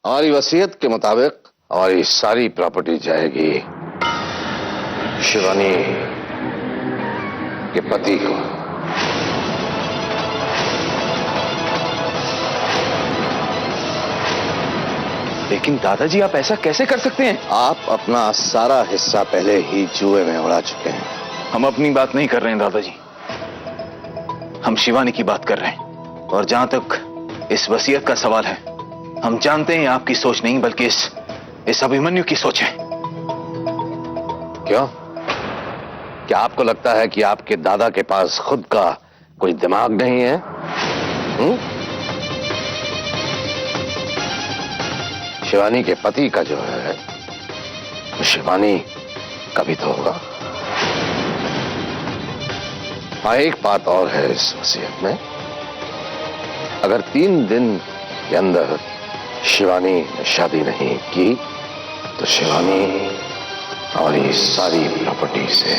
हमारी वसीयत के मुताबिक हमारी सारी प्रॉपर्टी जाएगी शिवानी के पति को। लेकिन दादाजी आप ऐसा कैसे कर सकते हैं? आप अपना सारा हिस्सा पहले ही जुए में उड़ा चुके हैं। हम अपनी बात नहीं कर रहे हैं दादाजी, हम शिवानी की बात कर रहे हैं। और जहां तक इस वसीयत का सवाल है, हम जानते हैं आपकी सोच नहीं बल्कि इस अभिमन्यु की सोच है। क्यों? क्या आपको लगता है कि आपके दादा के पास खुद का कोई दिमाग नहीं है? शिवानी के पति का जो है, शिवानी का भी तो होगा। हाँ, एक बात और है इस वसीयत में, अगर 3 दिन के अंदर शिवानी ने शादी नहीं की तो शिवानी हमारी सारी प्रॉपर्टी से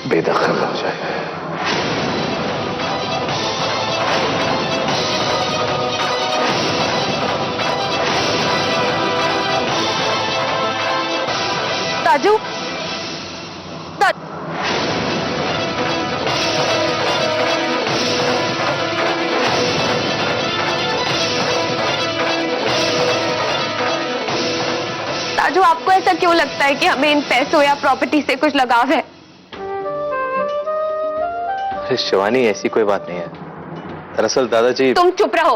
बेदखल हो जाएगी। ताजू, ताजू, आपको ऐसा क्यों लगता है कि हमें इन पैसों या प्रॉपर्टी से कुछ लगाव है? अरे शिवानी, ऐसी कोई बात नहीं है। दरअसल दादाजी। तुम चुप रहो।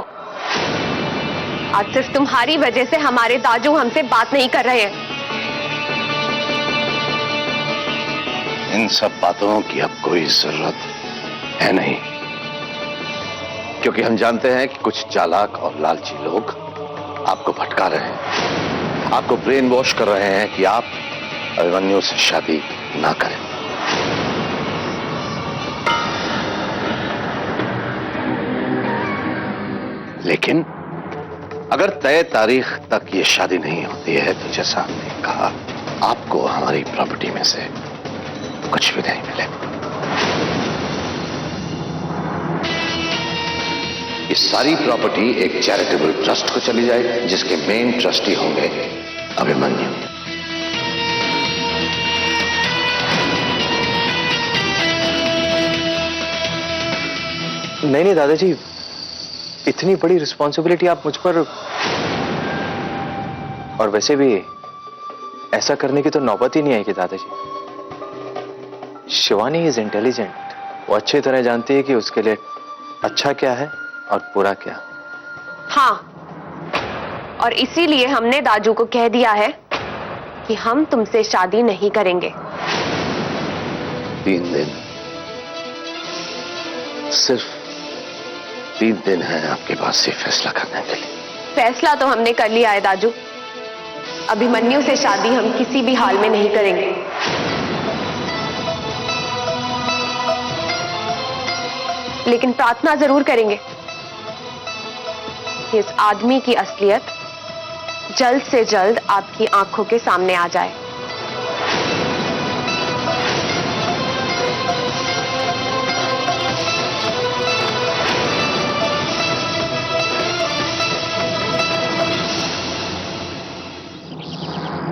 आज सिर्फ तुम्हारी वजह से हमारे दाजू हमसे बात नहीं कर रहे हैं। इन सब बातों की अब कोई जरूरत है नहीं, क्योंकि हम जानते हैं कि कुछ चालाक और लालची लोग आपको भटका रहे हैं, आपको ब्रेन वॉश कर रहे हैं कि आप अभिमन्यु से शादी ना करें। लेकिन अगर तय तारीख तक ये शादी नहीं होती है तो जैसा हमने कहा, आपको हमारी प्रॉपर्टी में से कुछ भी नहीं मिलेगा। ये सारी प्रॉपर्टी एक चैरिटेबल ट्रस्ट को चली जाएगी, जिसके मेन ट्रस्टी होंगे अभिमन्यु। नहीं नहीं दादाजी, इतनी बड़ी रिस्पॉन्सिबिलिटी आप मुझ पर, और वैसे भी ऐसा करने की तो नौबत ही नहीं आएगी दादाजी। शिवानी इज इंटेलिजेंट, वो अच्छी तरह जानती है कि उसके लिए अच्छा क्या है और बुरा क्या। हाँ, और इसीलिए हमने दाजू को कह दिया है कि हम तुमसे शादी नहीं करेंगे। 3 दिन, सिर्फ 3 दिन है आपके पास ये फैसला करने के लिए। फैसला तो हमने कर लिया है दाजू, अभिमन्यु से शादी हम किसी भी हाल में नहीं करेंगे। लेकिन प्रार्थना जरूर करेंगे कि इस आदमी की असलियत जल्द से जल्द आपकी आंखों के सामने आ जाए।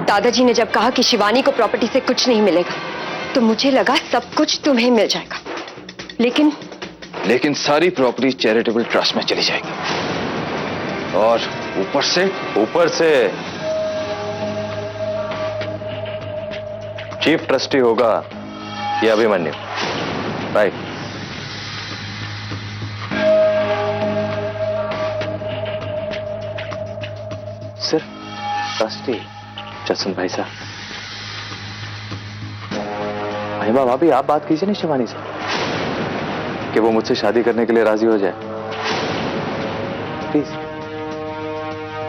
दादाजी ने जब कहा कि शिवानी को प्रॉपर्टी से कुछ नहीं मिलेगा, तो मुझे लगा सब कुछ तुम्हें मिल जाएगा। लेकिन सारी प्रॉपर्टी चैरिटेबल ट्रस्ट में चली जाएगी, और ऊपर से चीफ ट्रस्टी होगा ये अभिमन्यु। राइट। सिर्फ ट्रस्टी? जसन भाई साहब, महिमा भाभी, आप बात कीजिए ना शिवानी से कि वो मुझसे शादी करने के लिए राजी हो जाए, प्लीज।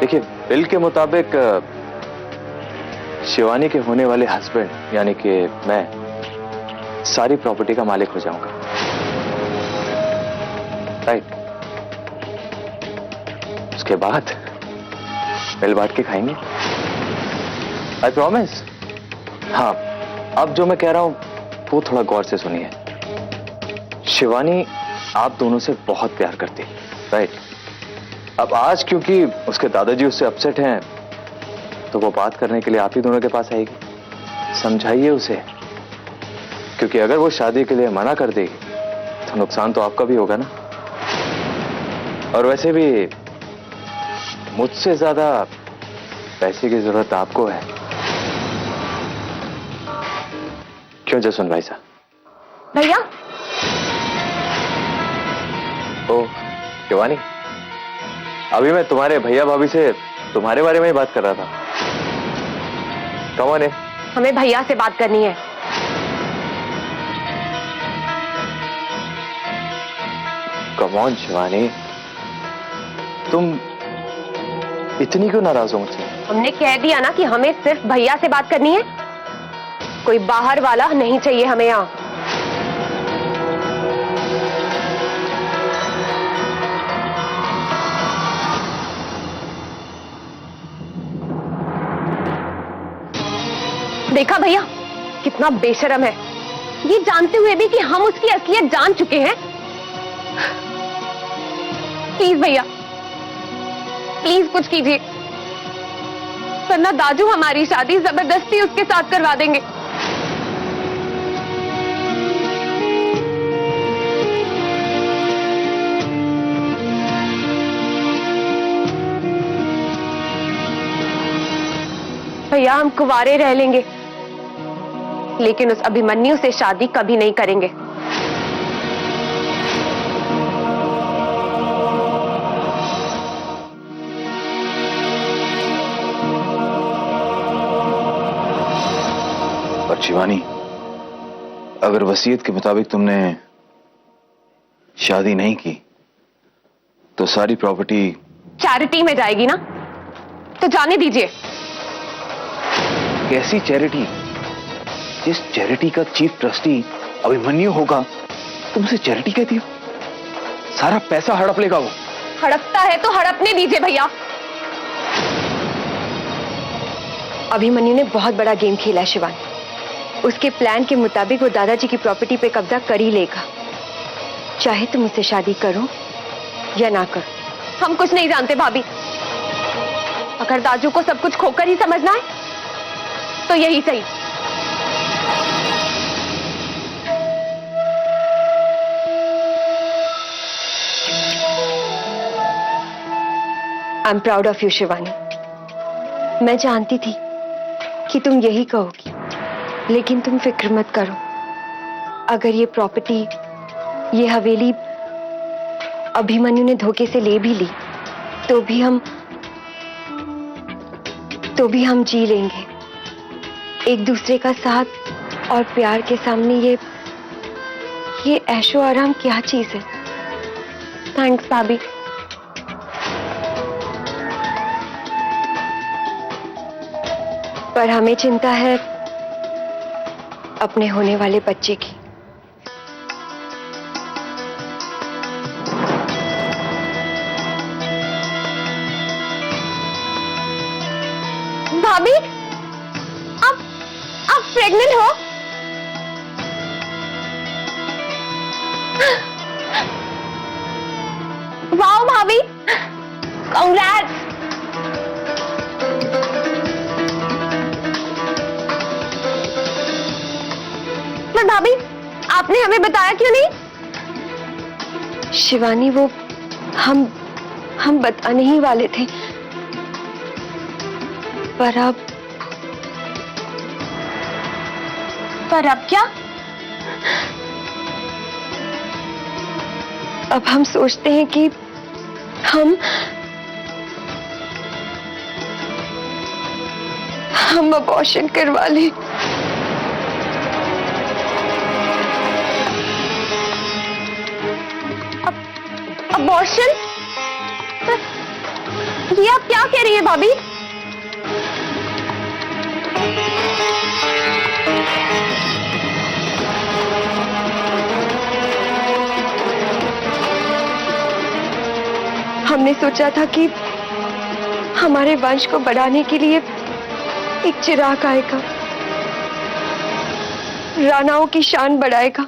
देखिए, बिल के मुताबिक शिवानी के होने वाले हस्बैंड यानी कि मैं सारी प्रॉपर्टी का मालिक हो जाऊंगा। राइट। उसके बाद मिल बांट के खाएंगे। I promise. हाँ, अब जो मैं कह रहा हूं वो थोड़ा गौर से सुनिए। शिवानी आप दोनों से बहुत प्यार करती है, राइट? अब आज क्योंकि उसके दादाजी उससे अपसेट हैं, तो वो बात करने के लिए आप ही दोनों के पास आएगी। समझाइए उसे, क्योंकि अगर वो शादी के लिए मना कर देगी तो नुकसान तो आपका भी होगा ना। और वैसे भी मुझसे ज्यादा पैसे की जरूरत आपको है। क्यों जसवंत भाई साहब? भैया, ओ शिवानी, अभी मैं तुम्हारे भैया भाभी से तुम्हारे बारे में ही बात कर रहा था। कौन है? हमें भैया से बात करनी है। कम ऑन शिवानी, तुम इतनी क्यों नाराज हो मुझसे? हमने कह दिया ना कि हमें सिर्फ भैया से बात करनी है। कोई बाहर वाला नहीं चाहिए हमें यहाँ। देखा भैया, कितना बेशर्म है, ये जानते हुए भी कि हम उसकी असलियत जान चुके हैं। प्लीज भैया, प्लीज कुछ कीजिए, वरना दाजू हमारी शादी जबरदस्ती उसके साथ करवा देंगे। भैया, हम कुंवारे रह लेंगे, लेकिन उस अभिमन्यु से शादी कभी नहीं करेंगे। पर शिवानी, अगर वसीयत के मुताबिक तुमने शादी नहीं की तो सारी प्रॉपर्टी चैरिटी में जाएगी ना, तो जाने दीजिए। कैसी चैरिटी? जिस चैरिटी का चीफ ट्रस्टी अभिमन्यु होगा, तुम उसे चैरिटी कहती हो? सारा पैसा हड़प लेगा वो। हड़पता है तो हड़पने दीजिए भैया। अभिमन्यु ने बहुत बड़ा गेम खेला है शिवानी। उसके प्लान के मुताबिक वो दादाजी की प्रॉपर्टी पे कब्जा कर ही लेगा, चाहे तुम उससे शादी करो या ना करो। हम कुछ नहीं जानते भाभी। अगर दाजू को सब कुछ खोकर ही समझना है तो यही सही। I am proud of you Shivani. मैं जानती थी कि तुम यही कहोगी, लेकिन तुम फिक्र मत करो। अगर ये प्रॉपर्टी, ये हवेली अभिमन्यु ने धोखे से ले भी ली तो भी हम जी लेंगे। एक दूसरे का साथ और प्यार के सामने ये ऐशो आराम क्या चीज है। थैंक्स भाभी। पर हमें चिंता है अपने होने वाले बच्चे की। भाभी, आप प्रेग्नेंट हो? वाओ भाभी, कांग्रेट्स। पर भाभी, आपने हमें बताया क्यों नहीं? शिवानी, वो हम बताने ही वाले थे, पर अब क्या? अब हम सोचते हैं कि हम अबॉर्शन करवा लें। अबॉर्शन? ये आप क्या कह रही है भाभी? हमने सोचा था कि हमारे वंश को बढ़ाने के लिए एक चिराग आएगा, रानाओं की शान बढ़ाएगा।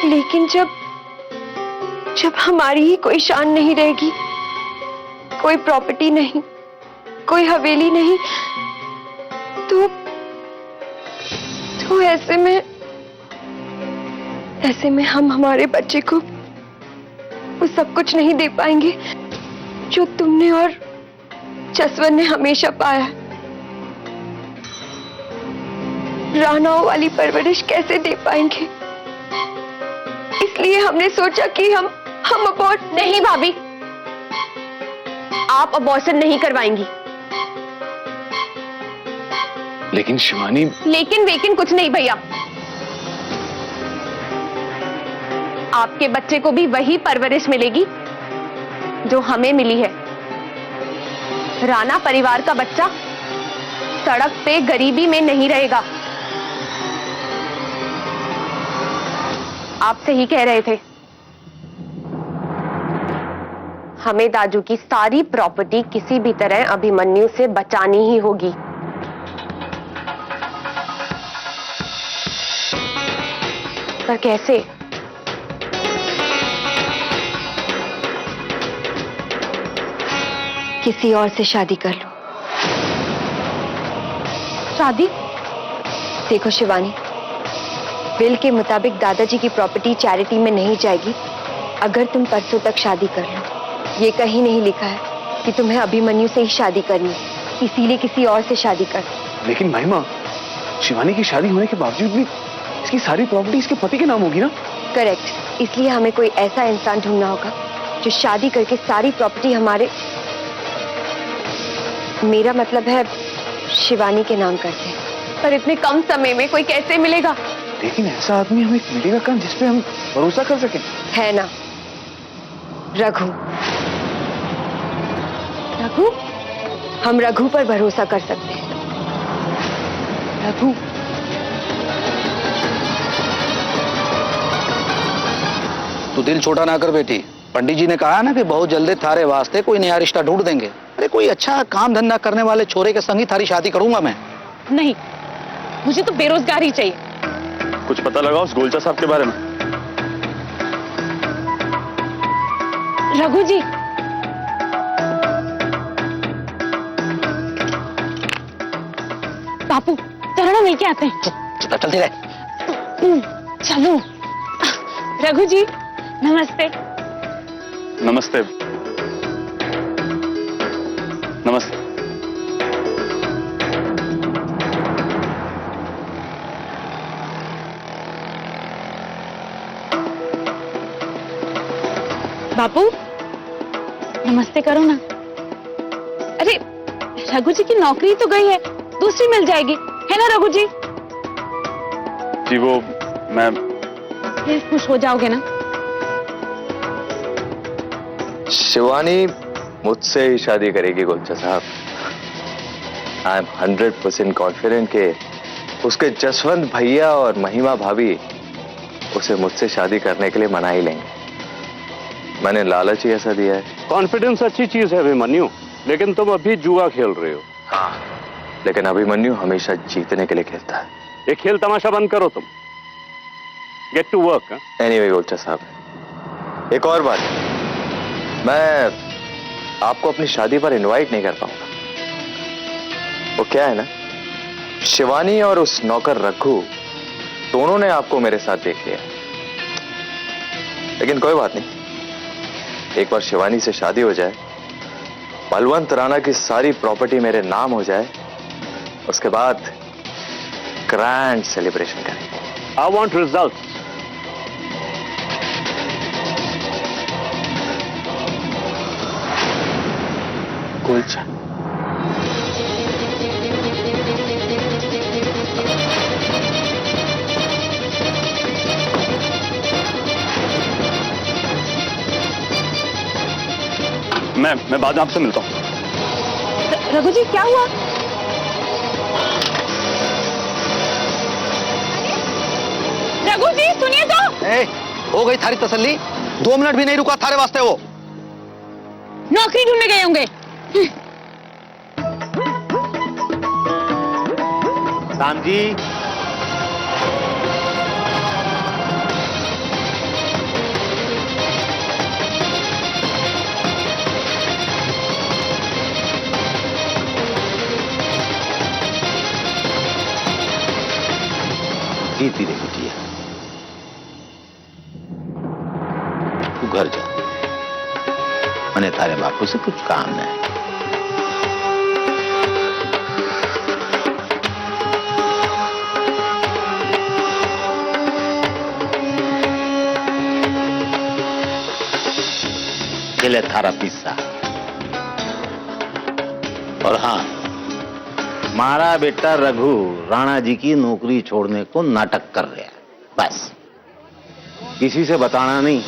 लेकिन जब हमारी ही कोई शान नहीं रहेगी, कोई प्रॉपर्टी नहीं, कोई हवेली नहीं, तो ऐसे में हम हमारे बच्चे को वो सब कुछ नहीं दे पाएंगे जो तुमने और जसवंत ने हमेशा पाया। रानाओं वाली परवरिश कैसे दे पाएंगे? इसलिए हमने सोचा कि हम अबॉर्ट। नहीं भाभी, आप अबॉर्शन नहीं करवाएंगी। लेकिन शिवानी। लेकिन कुछ नहीं भैया, आपके बच्चे को भी वही परवरिश मिलेगी जो हमें मिली है। राणा परिवार का बच्चा सड़क पे गरीबी में नहीं रहेगा। आप सही कह रहे थे, हमें दाजू की सारी प्रॉपर्टी किसी भी तरह अभिमन्यु से बचानी ही होगी। पर कैसे? किसी और से शादी कर लो। शादी? देखो शिवानी, बिल के मुताबिक दादाजी की प्रॉपर्टी चैरिटी में नहीं जाएगी अगर तुम परसों तक शादी कर लो। ये कहीं नहीं लिखा है कि तुम्हें अभिमन्यु से ही शादी करनी है, इसीलिए किसी और से शादी कर। लेकिन महिमा, शिवानी की शादी होने के बावजूद भी इसकी सारी प्रॉपर्टी इसके पति के नाम होगी ना? करेक्ट, इसलिए हमें कोई ऐसा इंसान ढूंढना होगा जो शादी करके सारी प्रॉपर्टी हमारे, मेरा मतलब है शिवानी के नाम करते हैं। पर इतने कम समय में कोई कैसे मिलेगा? लेकिन ऐसा आदमी हमें मिलेगा कहाँ जिसपे हम भरोसा कर सकें? है ना, रघु। रघु? हम रघु पर भरोसा कर सकते हैं। रघु? तू दिल छोटा ना कर बेटी। पंडित जी ने कहा ना कि बहुत जल्दी थारे वास्ते कोई नया रिश्ता ढूंढ देंगे। अरे कोई अच्छा काम धंधा करने वाले छोरे के संग ही थारी शादी करूंगा मैं। नहीं, मुझे तो बेरोजगार ही चाहिए। कुछ पता लगा उस गोलचा साहब के बारे में? रघु जी, बापू चलो ना मिलके आते हैं। चलती रहे। चलो। रघु जी नमस्ते। नमस्ते। नमस्ते। बापू नमस्ते करो ना। अरे रघु जी की नौकरी तो गई है, दूसरी मिल जाएगी, है ना रघु जी? जी वो मैं प्लीज खुश हो जाओगे ना? शिवानी मुझसे ही शादी करेगी गोलचा साहब। आई एम 100% कॉन्फिडेंट कि उसके जसवंत भैया और महिमा भाभी उसे मुझसे शादी करने के लिए मना ही लेंगे। मैंने लालच ही ऐसा दिया है। कॉन्फिडेंस अच्छी चीज है अभिमन्यु, लेकिन तुम अभी जुआ खेल रहे हो। हाँ, लेकिन अभिमन्यु हमेशा जीतने के लिए खेलता है। ये खेल तमाशा बंद करो तुम। Get to work. Anyway Golcha साहब, एक और बात, मैं आपको अपनी शादी पर इनवाइट नहीं कर पाऊंगा। वो क्या है ना, शिवानी और उस नौकर रघु दोनों ने आपको मेरे साथ देख लिया। लेकिन कोई बात नहीं, एक बार शिवानी से शादी हो जाए, बलवंत राणा की सारी प्रॉपर्टी मेरे नाम हो जाए, उसके बाद ग्रैंड सेलिब्रेशन करेंगे। I want results. गोलचा, मैं बाद में आपसे मिलता हूं। रघु जी क्या हुआ? रघु जी सुनिए तो। हो गई थारी तसल्ली? 2 मिनट भी नहीं रुका थारे वास्ते वो। नौकरी ढूंढने गए होंगे। राम जी, जीती रही बिटिया, तू घर जा, मैंने तारे बापू से कुछ काम नहीं। ले थारा पिस्सा। और हाँ, मारा बेटा रघु राणा जी की नौकरी छोड़ने को नाटक कर रहा है, बस किसी से बताना नहीं।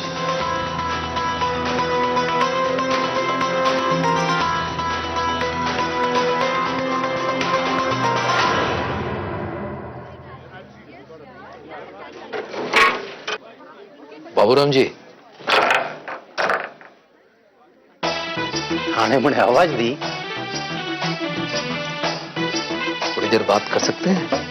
बाबूराम जी, आने मुझे आवाज दी, थोड़ी देर बात कर सकते हैं?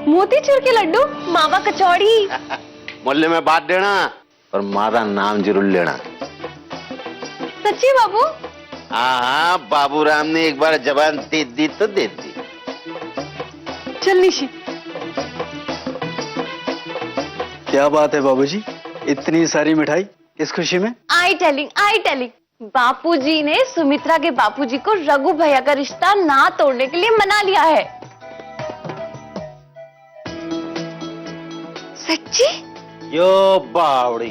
मोतीचूर के लड्डू, मावा कचौड़ी। मोहल्ले में बात देना और मारा नाम जरूर लेना। सच्ची बाबू? हाँ, बाबूराम ने एक बार जबान दे दी तो दे दी। चल निशी। क्या बात है बाबूजी, इतनी सारी मिठाई किस खुशी में? आई टेलिंग बापूजी ने सुमित्रा के बापूजी को रघु भैया का रिश्ता ना तोड़ने के लिए मना लिया है। सच्ची? यो बावड़ी,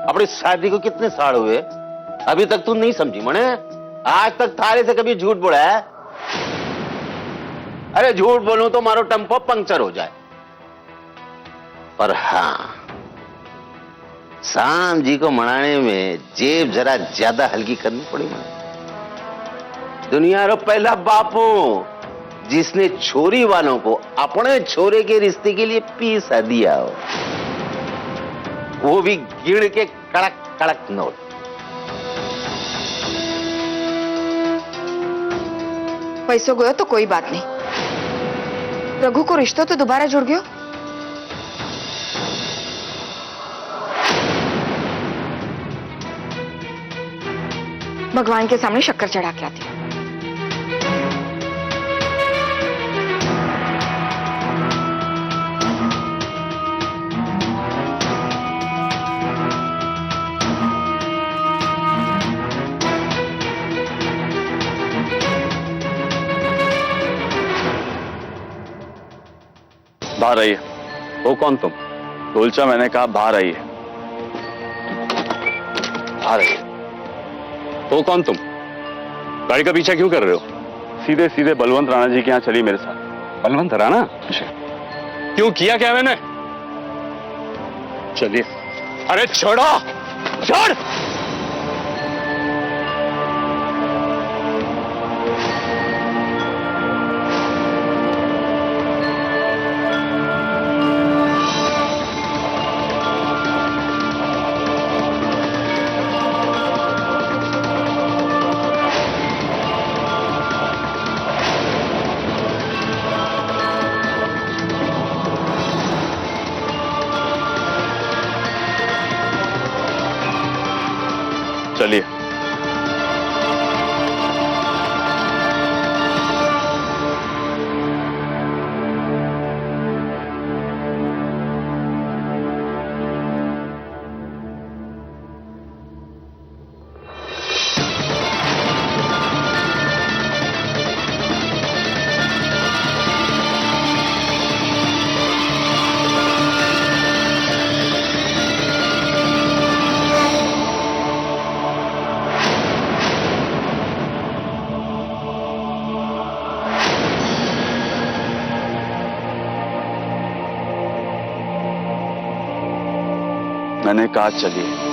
अपनी शादी को कितने साल हुए, अभी तक तू नहीं समझी मने? आज तक थारे से कभी झूठ बोला है? अरे झूठ बोलूं तो मारो टेम्पो पंक्चर हो जाए। पर हाँ, शाम जी को मनाने में जेब जरा ज्यादा हल्की करनी पड़ी मुझे। दुनिया रो पहला बापू जिसने छोरी वालों को अपने छोरे के रिश्ते के लिए पीसा दिया हो, वो भी गिण के कड़क कड़क नोट। पैसों गयो तो कोई बात नहीं, रघु को रिश्ता तो दोबारा जुड़ गयो। भगवान के सामने शक्कर चढ़ा के आती हूँ। बाहर आइए। हो कौन तुम? गोलचा, मैंने कहा बाहर आइए। बाहर आइए। हो कौन तुम? गाड़ी का पीछा क्यों कर रहे हो? सीधे सीधे बलवंत राणा जी के यहाँ चलिए मेरे साथ। बलवंत राणा? क्यों, किया क्या मैंने? चलिए। अरे छोड़ो, छोड़। चलिए। मैंने कहा चलिए।